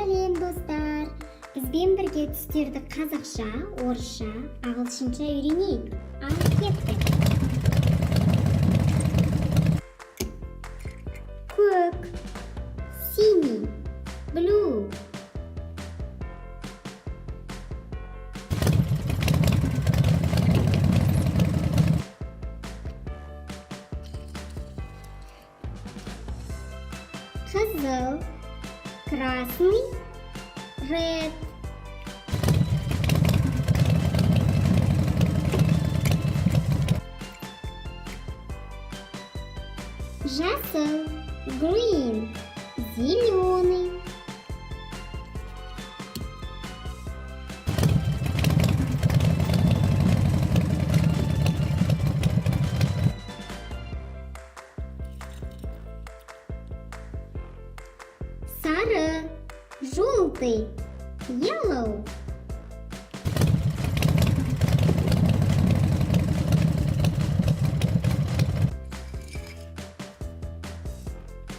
Сәлем достар! Бізбен бірге түстерді қазақша, орысша, ағылшынша үйренейік. Ал кеттік. Көк, синий, blue. Қызыл, красный, red. Жасыл, green, зеленый. Сары, желтый, yellow.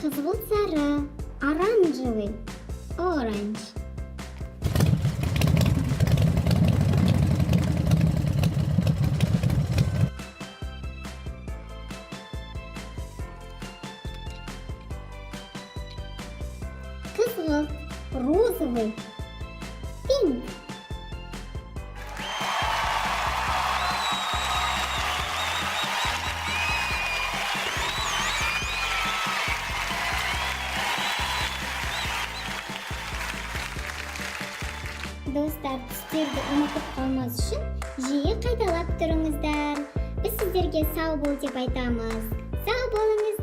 Қызыл сары, оранжевый, orange. Қызғылт, розовый, pink. Достар, түстерді ұмытып қалмас үшін жиі қайталап тұрыңыздар. Біз сіздерге сау бол деп айтамыз. Сау болыңыз.